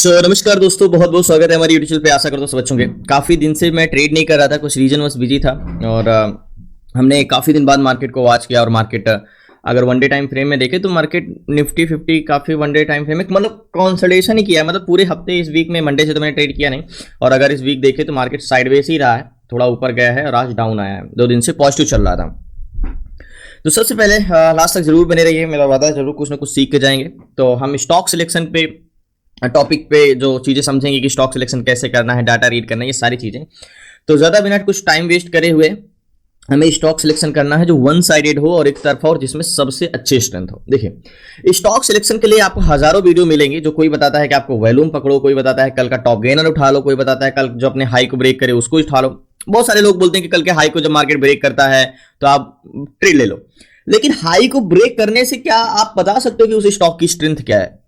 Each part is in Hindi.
नमस्कार दोस्तों, बहुत बहुत स्वागत है हमारी यूट्यूब चैनल पे। आशा करता हूँ सब अच्छे होंगे। काफ़ी दिन से मैं ट्रेड नहीं कर रहा था, कुछ रीजन बस बिजी था और हमने काफ़ी दिन बाद मार्केट को वॉच किया। और मार्केट अगर वन डे टाइम फ्रेम में देखें तो मार्केट निफ्टी 50 काफ़ी वन डे टाइम फ्रेम में मतलब कंसोलिडेशन ही किया है। मतलब पूरे हफ्ते इस वीक में मंडे से तो मैंने ट्रेड किया नहीं। और अगर इस वीक देखें तो मार्केट साइडवेज ही रहा है, थोड़ा ऊपर गया है और आज डाउन आया है। 2 दिन से पॉजिटिव चल रहा था। तो सबसे पहले लास्ट तक जरूर बने रहिए, मेरा वादा है जरूर कुछ ना कुछ सीख के जाएंगे। तो हम स्टॉक सिलेक्शन पे टॉपिक पे जो चीज़ें समझेंगे कि स्टॉक सिलेक्शन कैसे करना है, डाटा रीड करना है, ये सारी चीज़ें। तो ज़्यादा बिना कुछ टाइम वेस्ट करे हुए हमें स्टॉक सिलेक्शन करना है जो वन साइडेड हो और एक तरफा और जिसमें सबसे अच्छे स्ट्रेंथ हो। देखिए, स्टॉक सिलेक्शन के लिए आपको हजारों वीडियो मिलेंगे। जो कोई बताता है कि आपको वॉल्यूम पकड़ो, कोई बताता है कल का टॉप गेनर उठा लो, कोई बताता है कल जो अपने हाई को ब्रेक करे उसको उठा लो। बहुत सारे लोग बोलते हैं कि कल के हाई को जब मार्केट ब्रेक करता है तो आप ट्रेड ले लो। लेकिन हाई को ब्रेक करने से क्या आप बता सकते हो कि उस स्टॉक की स्ट्रेंथ क्या है?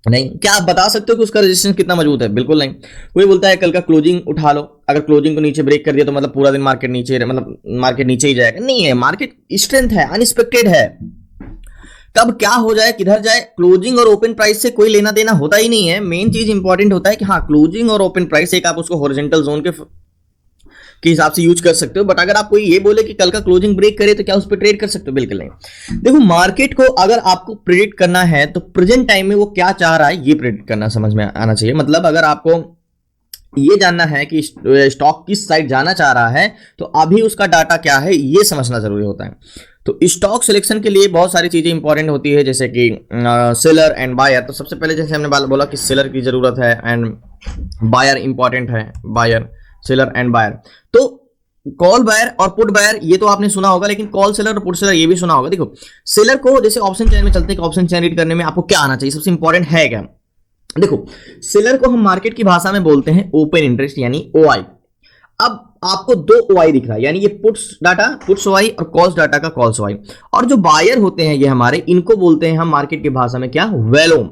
नहीं। क्या आप बता सकते हो कि उसका रेजिस्टेंस कितना मजबूत है? बिल्कुल नहीं। कोई बोलता है कल का क्लोजिंग उठा लो, अगर क्लोजिंग को नीचे ब्रेक कर दिया तो मतलब पूरा दिन मार्केट नीचे, मतलब मार्केट नीचे ही जाएगा। नहीं है, मार्केट स्ट्रेंथ है, अनएक्सपेक्टेड है। कब क्या हो जाए, किधर जाए, क्लोजिंग और ओपन प्राइस से कोई लेना देना होता ही नहीं है। मेन चीज इंपॉर्टेंट होता है कि हाँ, क्लोजिंग और ओपन प्राइस एक आप उसको हॉरिजॉन्टल जोन के हिसाब से यूज कर सकते हो। बट अगर आप कोई ये बोले कि कल का क्लोजिंग ब्रेक करे तो क्या उस पर ट्रेड कर सकते हो? बिल्कुल नहीं। देखो, मार्केट को अगर आपको प्रेडिक्ट करना है तो प्रेजेंट टाइम में वो क्या चाह रहा है ये प्रेडिक्ट करना समझ में आना चाहिए। मतलब अगर आपको ये जानना है कि स्टॉक किस साइड जाना चाह रहा है तो अभी उसका डाटा क्या है ये समझना जरूरी होता है। तो स्टॉक सिलेक्शन के लिए बहुत सारी चीजें इंपॉर्टेंट होती है, जैसे कि सेलर एंड बायर। तो सबसे पहले जैसे हमने बोला कि सेलर की जरूरत है एंड बायर इंपॉर्टेंट है, बायर, सेलर एंड बायर। तो कॉल बायर और पुट बायर ये तो आपने सुना होगा, लेकिन कॉल सेलर और पुट सेलर ये भी सुना होगा। देखो, सेलर को जैसे ऑप्शन चेन में चलते हैं कि ऑप्शन चेन रीड करने में आपको क्या आना चाहिए, सबसे इंपॉर्टेंट है क्या? देखो, सेलर को हम मार्केट की भाषा में बोलते हैं ओपन इंटरेस्ट यानी ओआई। अब आपको 2 ओआई दिख रहा है, यानी ये पुट्स डाटा पुट्स ओआई और कॉल्स डाटा का कॉल्स ओआई। और जो बायर होते हैं ये हमारे, इनको बोलते हैं हम मार्केट की भाषा में क्या? Volume,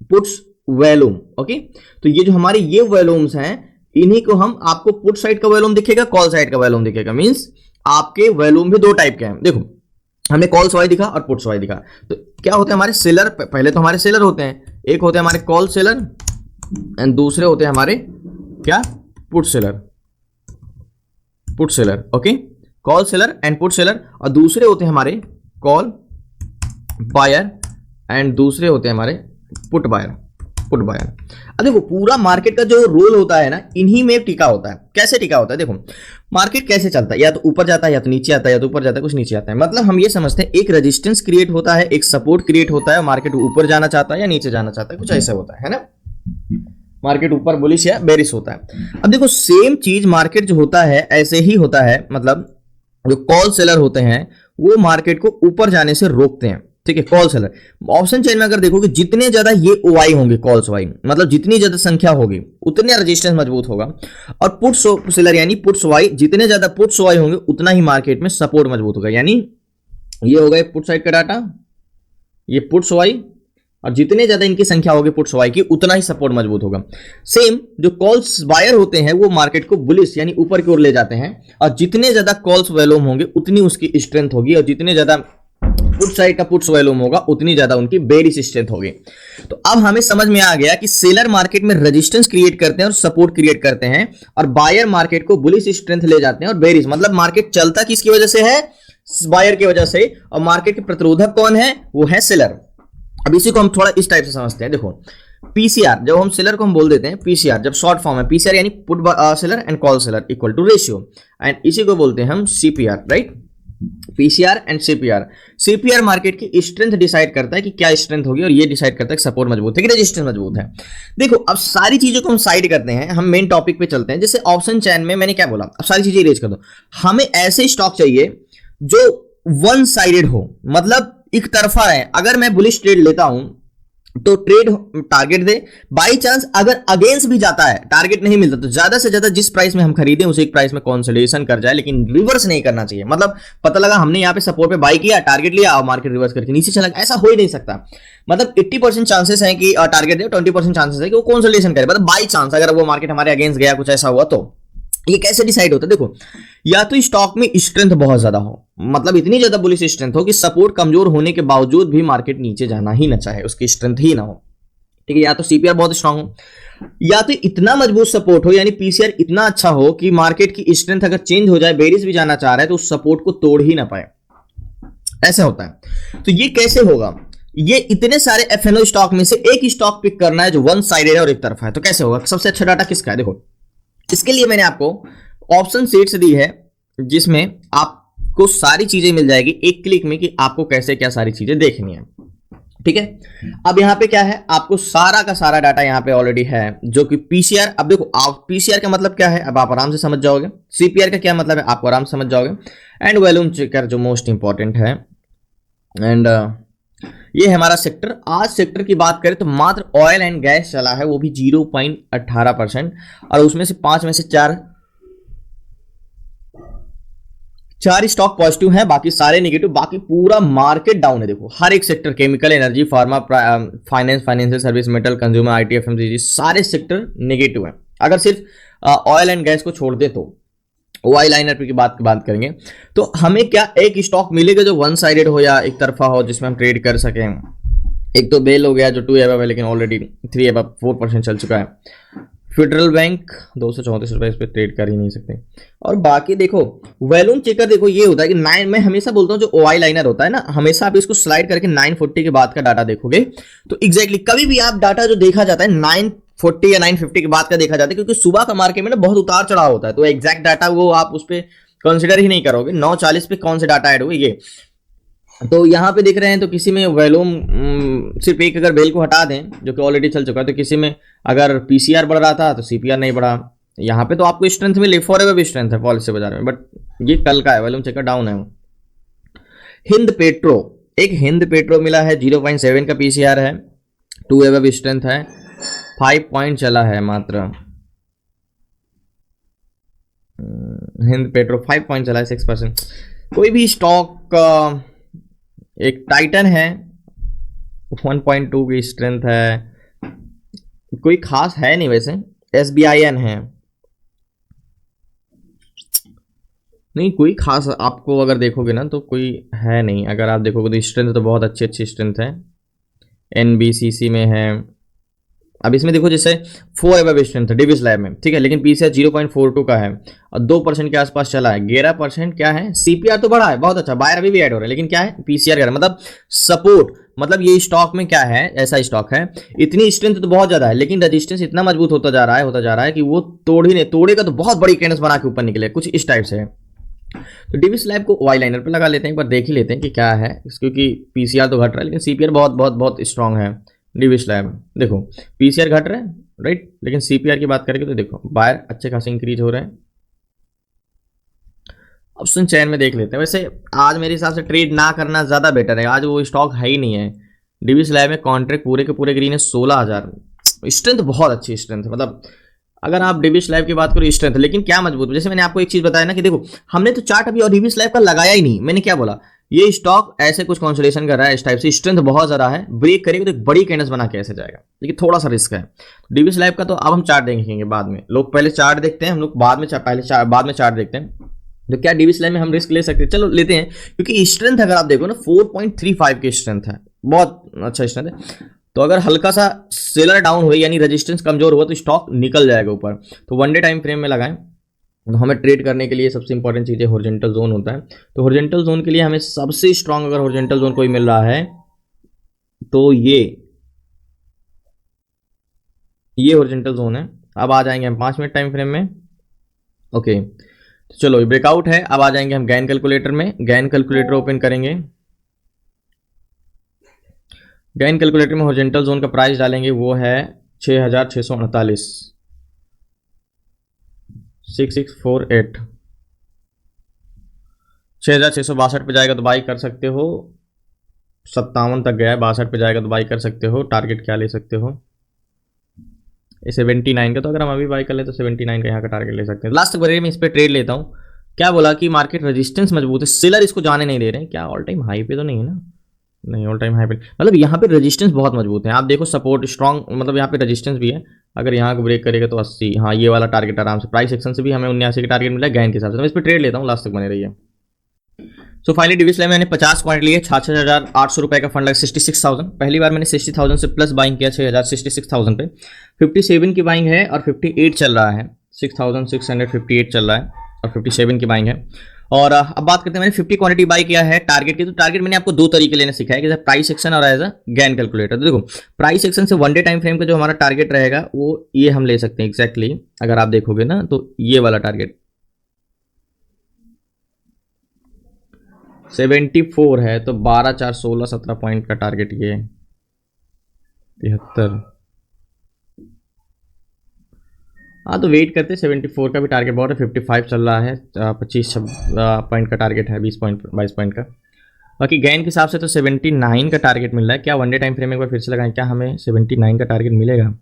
puts volume. ओके, तो ये जो हमारे ये वैल्यूम्स हैं, इन्हीं को हम, आपको पुट साइड का वैल्यूम दिखेगा, कॉल साइड का वैल्यूम दिखेगा। मींस आपके वैल्यूम भी 2 टाइप के हैं। देखो, हमने कॉल सवाई दिखा और पुट सवाई दिखा। तो क्या होते हैं हमारे सेलर? पहले तो हमारे सेलर होते हैं, एक होते हैं हमारे कॉल सेलर एंड दूसरे होते हैं हमारे क्या? Put seller, put seller. Okay, call seller and put seller. और दूसरे होते हैं हमारे कॉल बायर एंड दूसरे होते हैं हमारे पुट बायर, पुट बायर। अब देखो, पूरा मार्केट का जो रोल होता है ना, इन्हीं में टिका होता है। कैसे टिका होता है? देखो, मार्केट कैसे चलता है, या तो ऊपर जाता है, या तो नीचे आता है, या तो ऊपर जाता है, कुछ नीचे आता है। मतलब हम ये समझते हैं एक रेजिस्टेंस क्रिएट होता है, एक सपोर्ट क्रिएट होता है, मार्केट ऊपर जाना चाहता है या नीचे जाना चाहता है, कुछ ऐसा होता है ना। मार्केट ऊपर बुलिश या बेरिश होता है। अब देखो, सेम चीज मार्केट जो होता है ऐसे ही होता है। मतलब जो कॉल सेलर होते हैं वो मार्केट को ऊपर जाने से रोकते हैं। ठीक है, कॉल सेलर। ऑप्शन चेन में अगर देखोगे, जितने ज्यादा ये ओआई होंगे, कॉल्स ओआई, मतलब जितनी ज्यादा संख्या होगी उतने रेजिस्टेंस मजबूत होगा। और पुट सेलर यानी पुट्स ओआई, जितने ज्यादा पुट्स ओआई होंगे उतना ही मार्केट में सपोर्ट मजबूत होगा। यानी ये हो गए पुट साइड का डाटा, ये पुट्स ओआई, और जितने ज्यादा इनकी संख्या होगी पुट्स ओआई की उतना ही सपोर्ट मजबूत होगा। सेम जो कॉल्स बायर होते हैं वो मार्केट को बुलिश यानी ऊपर की ओर ले जाते हैं, और जितने ज्यादा कॉल्स वैल्यूम होंगे उतनी उसकी स्ट्रेंथ होगी, और जितने ज्यादा पुट साइड का पुट्स वैल्यूम होगा उतनी ज्यादा उनकी बेरिश स्ट्रेंथ होगी। तो अब हमें समझ में आ गया कि सेलर मार्केट में रेजिस्टेंस क्रिएट करते हैं और सपोर्ट क्रिएट करते हैं, और बायर मार्केट को बुलिश स्ट्रेंथ ले जाते हैं और बेरिश। मतलब मार्केट चलता किसकी वजह से है? बायर की वजह से। और मार्केट के प्रतिरोधक कौन है? वो है सेलर। अब इसी को हम थोड़ा इस टाइप से समझते हैं। देखो, पीसीआर, जब हम सेलर को हम बोल देते हैं पीसीआर, जब शॉर्ट फॉर्म है पीसीआर यानी put seller and call seller equal to ratio, and इसी को बोलते हैं हम CPR, right? PCR and CPR. CPR market की स्ट्रेंथ डिसाइड करता है कि क्या स्ट्रेंथ होगी, और ये डिसाइड करता है कि सपोर्ट मजबूत है कि रेजिस्टेंस मजबूत है। देखो, अब सारी चीजों को हम साइड करते हैं, हम मेन टॉपिक पे चलते हैं। जैसे ऑप्शन चैन में मैंने क्या बोला, अब सारी चीजें इरेज कर दो। हमें ऐसे स्टॉक चाहिए जो वन साइडेड हो, मतलब एक तरफा है। अगर मैं बुलिश ट्रेड लेता हूं तो trade target they, by chance अगर अगेंस्ट भी जाता है, टारगेट नहीं मिलता, तो ज्यादा से ज्यादा जिस प्राइस में हम खरीदें उसे एक प्राइस में कंसोलिडेशन कर जाए, लेकिन रिवर्स नहीं करना चाहिए। मतलब पता लगा हमने यहाँ पे सपोर्ट पे बाई किया, टारगेट लिया और मार्केट रिवर्स करके नीचे चला गया, ऐसा हो ही नहीं सकता। मतलब 80% चांसेस है कि टारगेट दे, 20% चांसेस है कि वो कंसोलिडेशन करे। मतलब बाई चांस अगर वो मार्केट हमारे अगेंस्ट गया, कुछ ऐसा हुआ, तो ये कैसे डिसाइड होता है? देखो, या तो स्टॉक में स्ट्रेंथ बहुत ज्यादा हो, मतलब इतनी ज्यादा बुलिश स्ट्रेंथ हो कि सपोर्ट कमजोर होने के बावजूद भी मार्केट नीचे जाना ही ना चाहे, उसकी स्ट्रेंथ ही ना हो। ठीक है, या तो सीपीआर बहुत स्ट्रांग हो, या तो इतना मजबूत सपोर्ट हो, यानी पीसीआर इतना अच्छा हो कि मार्केट की स्ट्रेंथ अगर चेंज हो जाए, बेरिस भी जाना चाह रहा है तो उस सपोर्ट को तोड़ ही ना पाए, ऐसा होता है। तो ये कैसे होगा, ये इतने सारे एफएनओ स्टॉक में से एक स्टॉक पिक करना है जो वन साइडेड है और एक तरफा है, तो कैसे होगा, सबसे अच्छा डाटा किसका है। देखो इसके लिए मैंने आपको ऑप्शन शीट्स दी है जिसमें आपको सारी चीजें मिल जाएगी एक क्लिक में कि आपको कैसे क्या सारी चीजें देखनी है, ठीक है। अब यहां पे क्या है, आपको सारा का सारा डाटा यहां पे ऑलरेडी है जो कि पीसीआर, अब देखो आप पीसीआर का मतलब क्या है अब आप आराम से समझ जाओगे, सीपीआर का क्या मतलब है आपको आराम से समझ जाओगे, एंड वॉल्यूम चेकर जो मोस्ट इंपॉर्टेंट है। एंड ये है हमारा सेक्टर। आज सेक्टर की बात करें तो मात्र ऑयल एंड गैस चला है, वो भी 0.18%, और उसमें से 5 में से 4 स्टॉक पॉजिटिव है, बाकी सारे नेगेटिव, बाकी पूरा मार्केट डाउन है। देखो हर एक sector, chemical, energy, pharma, finance, financial service, metal, consumer, IT, FMCG, सारे सेक्टर नेगेटिव है। अगर सिर्फ ऑयल एंड गैस को छोड़ दे तो वाई लाइनर की बात करेंगे तो हमें क्या एक स्टॉक मिलेगा जो वन साइडेड हो या एक तरफा हो जिसमें हम ट्रेड कर सकें। एक तो बेल हो गया जो 2 एबव है लेकिन ऑलरेडी 3 एबव 4% चल चुका है। फेडरल बैंक 234 रुपए, इस पर ट्रेड कर ही नहीं सकते। और बाकी देखो वॉल्यूम चेकर, देखो ये होता है कि 9, मैं हमेशा बोलता हूँ जो ओआई लाइनर होता है ना, हमेशा आप इसको स्लाइड करके 940 के बाद का डाटा देखोगे तो एग्जैक्टली कभी भी आप डाटा जो देखा जाता है 940 या 950 के बाद का देखा जाता है, क्योंकि सुबह का मार्केट में ना बहुत उतार चढ़ाव होता है, तो एग्जैक्ट डाटा वो आप उस पर कंसिडर ही नहीं करोगे। 940 पे कौन से डाटा ऐड हुए ये, तो यहाँ पे दिख रहे हैं तो किसी में वॉल्यूम सिर्फ एक अगर बेल को हटा दें जो कि ऑलरेडी चल चुका है, तो किसी में अगर पीसीआर बढ़ रहा था तो सीपीआर नहीं बढ़ा। यहाँ पे तो आपको स्ट्रेंथ मिले, फॉरएवर भी स्ट्रेंथ है पॉलिसी बाजार में, बट ये कल का है, वॉल्यूम चेकर डाउन है। हिंद पेट्रो, एक हिंद पेट्रो मिला है 0.7 का पीसीआर है, 2 एबव स्ट्रेंथ है, 5 पॉइंट चला है मात्र। हिंद पेट्रो 5 पॉइंट चला है, 6%। कोई भी स्टॉक, एक टाइटन है 1.2 की स्ट्रेंथ है, कोई खास है नहीं वैसे। एसबीआईएन है, नहीं कोई खास आपको अगर देखोगे ना तो कोई है नहीं। अगर आप देखोगे तो स्ट्रेंथ तो बहुत अच्छी अच्छी स्ट्रेंथ है। एनबीसीसी में है, अब इसमें देखो जैसे 4 एबव स्ट्रेंथ है डिविस लैब में, ठीक है, लेकिन पीसीआर 0.42 का है और 2% के आसपास चला है। 11% क्या है, सीपीआर तो बढ़ा है बहुत अच्छा, बायर अभी भी ऐड हो रहा है, लेकिन क्या है पीसीआर का मतलब सपोर्ट, मतलब ये स्टॉक में क्या है, ऐसा स्टॉक है इतनी स्ट्रेंथ तो बहुत ज्यादा है लेकिन रजिस्टेंस इतना मजबूत होता जा रहा है कि वो तोड़ ही नहीं, तोड़ेगा तो बहुत बड़ी कैंडल्स बना के ऊपर निकले, कुछ इस टाइप से है। तो डिविस लैब को वाई लाइनर पे लगा लेते हैं, एक बार देख ही लेते हैं कि क्या है, क्योंकि पीसीआर तो घट रहा है लेकिन सीपीआर बहुत बहुत बहुत स्ट्रांग है। डिविस लैब देखो पीसीआर घट रहा है राइट, लेकिन सीपीआर की बात करेंगे तो देखो बायर अच्छे खासे इंक्रीज हो रहे हैं। ऑप्शन चेन में देख लेते हैं, वैसे आज मेरे हिसाब से ट्रेड ना करना ज्यादा बेटर है, आज वो स्टॉक है ही नहीं है। डिविस लैब में कॉन्ट्रैक्ट पूरे के पूरे ग्रीन है 16,000, स्ट्रेंथ बहुत अच्छी स्ट्रेंथ, मतलब अगर आप डिविस लैब की बात करो स्ट्रेंथ, लेकिन क्या मजबूत, जैसे मैंने आपको एक चीज बताया ना कि देखो हमने तो चार्ट अभी और डिविस लैब का लगाया ही नहीं, मैंने क्या बोला ये स्टॉक ऐसे कुछ कंसोलिडेशन कर रहा है इस टाइप से, स्ट्रेंथ बहुत ज्यादा है, ब्रेक करेगा तो एक बड़ी कैंडल्स बना के ऐसे जाएगा, लेकिन थोड़ा सा रिस्क है। डिविस लैब का तो अब हम चार्ट देखेंगे बाद में, लोग पहले चार्ट देखते हैं, हम लोग बाद में चार्ट देखते हैं। तो क्या डिविस लैब में हम रिस्क ले सकते हैं, चलो लेते हैं, क्योंकि स्ट्रेंथ अगर आप देखो ना 4.35 की स्ट्रेंथ है, बहुत अच्छा स्ट्रेंथ है। तो अगर हल्का सा सेलर डाउन हुए यानी रेजिस्टेंस कमजोर हुआ तो स्टॉक निकल जाएगा ऊपर। तो वन डे टाइम फ्रेम में लगाएं, तो हमें ट्रेड करने के लिए सबसे इंपॉर्टेंट चीज़ है हॉरिजॉन्टल जोन होता है। तो हॉरिजॉन्टल जोन के लिए हमें सबसे स्ट्रांग अगर हॉरिजॉन्टल जोन कोई मिल रहा है तो ये हॉरिजॉन्टल जोन है। अब आ जाएंगे हम 5 मिनट टाइम फ्रेम में, ओके। तो चलो ये ब्रेकआउट है, अब आ जाएंगे हम गैन कैलकुलेटर में, गैन कैलकुलेटर ओपन करेंगे। गैन कैलकुलेटर में हॉरिजॉन्टल जोन का प्राइस डालेंगे, वो है 6,648, 6648, 6,662 पे जाएगा तो बाई कर सकते हो, 57 तक गया है, 62 पे जाएगा तो बाई कर सकते हो। टारगेट क्या ले सकते हो, 79 का, तो अगर हम अभी बाई कर ले तो 79 का यहाँ का टारगेट ले सकते हैं। लास्ट बार मैं इस पर ट्रेड लेता हूँ। क्या बोला कि मार्केट रेजिस्टेंस मजबूत है, सेलर इसको जाने नहीं दे रहे हैं, क्या ऑल टाइम हाई पे तो नहीं है ना, नहीं ऑल टाइम हाई पे, मतलब यहाँ पे रेजिस्टेंस बहुत मजबूत है। आप देखो सपोर्ट स्ट्रॉन्ग, मतलब यहाँ पे रेजिस्टेंस भी है, अगर यहाँ को ब्रेक करेगा तो 80, हाँ ये वाला टारगेट आराम से, प्राइस सेक्शन से भी हमें 79 का टारगेट मिला है गैन के हिसाब से। मैं इस पर ट्रेड लेता हूँ, लास्ट तक बने रहिए। सो फाइनली डिविस मैंने 50 पॉइंट लिए, 66,800 रुपए का फंड लगा, 66,000। पहली बार मैंने 60,000 से प्लस बाइंग किया 6,000 66,000 पे। 57 की बाइंग है और 58 चल रहा है, 6,658 चल रहा है और 57 की बाइंग है। और अब बात करते हैं, मैंने 50 क्वांटिटी बाई किया है टारगेट की। तो टारगेट मैंने आपको दो तरीके लेने सिखाया है, जैसे प्राइस एक्शन और एज अ गैन कैलकुलेटर। तो देखो प्राइस एक्शन से वन डे टाइम फ्रेम का जो हमारा टारगेट रहेगा वो ये हम ले सकते हैं एग्जैक्टली। अगर आप देखोगे ना तो ये वाला टारगेट 74 है, तो 12 4 16 17 पॉइंट का टारगेट ये 73। हाँ तो वेट करते, 74 का भी टारगेट बहुत है, 55 चल रहा है, 25 पॉइंट का टारगेट है, 20 पॉइंट 22 पॉइंट का। बाकी गैन के हिसाब से तो 79 का टारगेट मिल रहा है। क्या वन डे टाइम फ्रेम एक बार फिर से लगाएं, क्या हमें 79 का टारगेट मिलेगा?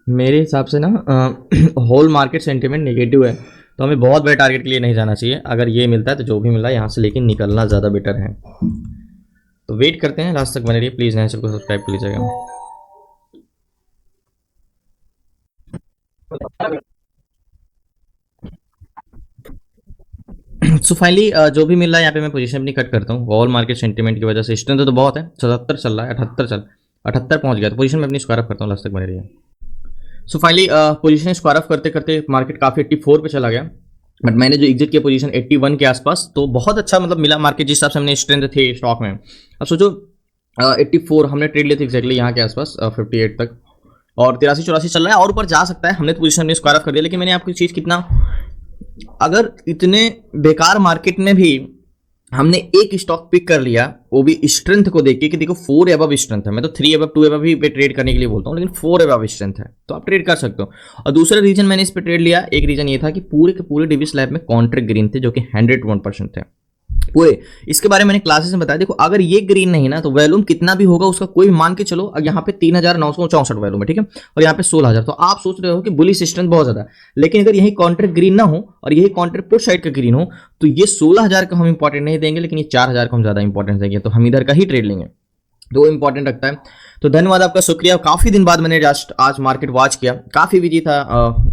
मेरे हिसाब से ना होल मार्केट सेंटिमेंट नेगेटिव है, तो हमें बहुत बड़े टारगेट के लिए नहीं जाना चाहिए। अगर ये मिलता है तो जो भी मिल रहा है यहाँ से लेकिन निकलना ज़्यादा बेटर है। तो वेट करते हैं, लास्ट तक बने रहिए प्लीज़, नए सबको सब्सक्राइब कर लीजिएगा। सो फाइनली जो भी मिल रहा है यहाँ पे मैं पोजीशन अपनी कट करता हूँ। ऑल मार्केट सेंटीमेंट की वजह से स्ट्रेंथ तो बहुत है, 77 चल रहा है, 78 पहुंच गया, तो पोजीशन में अपनी स्क्वायर ऑफ करता हूँ, लास्ट तक बने रहिए। So finally position square of करते करते मार्केट काफ़ी 84 पे चला गया, बट मैंने जो एग्जिट किया पोजीशन 81 के आसपास, तो बहुत अच्छा मतलब मिला मार्केट जिस हिसाब से हमने स्ट्रेंथ थे स्टॉक में। अब सोचो 84 हमने ट्रेड लिए थे एग्जैक्टली यहाँ के आसपास 58 तक, और 83-84 चल रहा है और ऊपर जा सकता है। हमने तो पोजीशन में स्क्वायर ऑफ कर दिया, लेकिन मैंने आपको चीज़ कितना, अगर इतने बेकार मार्केट में भी हमने एक स्टॉक पिक कर लिया, वो भी स्ट्रेंथ को देख के कि देखो 4 एबव स्ट्रेंथ है। मैं तो 3 एबव 2 एबव ही पे ट्रेड करने के लिए बोलता हूँ, लेकिन 4 एबव स्ट्रेंथ है तो आप ट्रेड कर सकते हो। और दूसरा रीजन मैंने इस पे ट्रेड लिया, एक रीजन ये था कि पूरे के पूरे डिविस लैब में कॉन्ट्रैक्ट ग्रीन थे, जो कि 101% थे पूरे। इसके बारे में मैंने क्लासेस में बताया। देखो अगर ये ग्रीन नहीं ना, तो वैल्यूम कितना भी होगा उसका कोई मान के चलो, यहाँ पे 3,964 वैल्यूम है, ठीक है, और यहाँ पे 16,000, तो आप सोच रहे हो कि बुलिश स्ट्रेंथ बहुत ज्यादा है। लेकिन अगर यही कॉन्ट्रैक्ट ग्रीन ना हो और यही कॉन्ट्रैक्ट पुट साइड का ग्रीन हो, तो ये 16,000 का हम इंपॉर्टेंट नहीं देंगे, लेकिन ये 4,000 को हम ज्यादा इंपॉर्टेंस देंगे, तो हम इधर का ही ट्रेड लेंगे, तो इंपॉर्टेंट रखता है। तो धन्यवाद आपका, शुक्रिया। काफी दिन बाद मैंने आज मार्केट वॉच किया, काफी बिजी था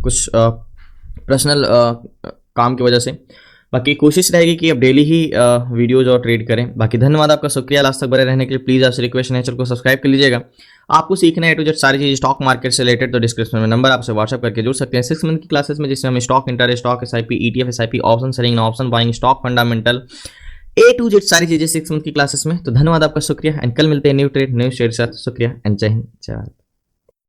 कुछ पर्सनल काम की वजह से। बाकी कोशिश रहेगी कि अब डेली ही वीडियोज और ट्रेड करें। बाकी धन्यवाद आपका, शुक्रिया लास्ट तक बने रहने के लिए। प्लीज़ आपसे रिक्वेस्ट है, चैनल को सब्सक्राइब कर लीजिएगा। आपको सीखना है टू जेड सारी चीज़ स्टॉक मार्केट से रिलेटेड, तो डिस्क्रिप्शन में नंबर आपसे व्हाट्सअप करके जुड़ सकते हैं 6 मंथ की क्लासेस में, जिसमें हम stock inter, stock SIP, ETF SIP, option selling, option buying, stock fundamental, A to Z सारी चीज़ें 6 मंथ की क्लासेस में। तो धन्यवाद आपका, शुक्रिया, एंड कल मिलते हैं न्यू ट्रेड न्यू शेयर के साथ। शुक्रिया एंड जय हिंद, जय भारत।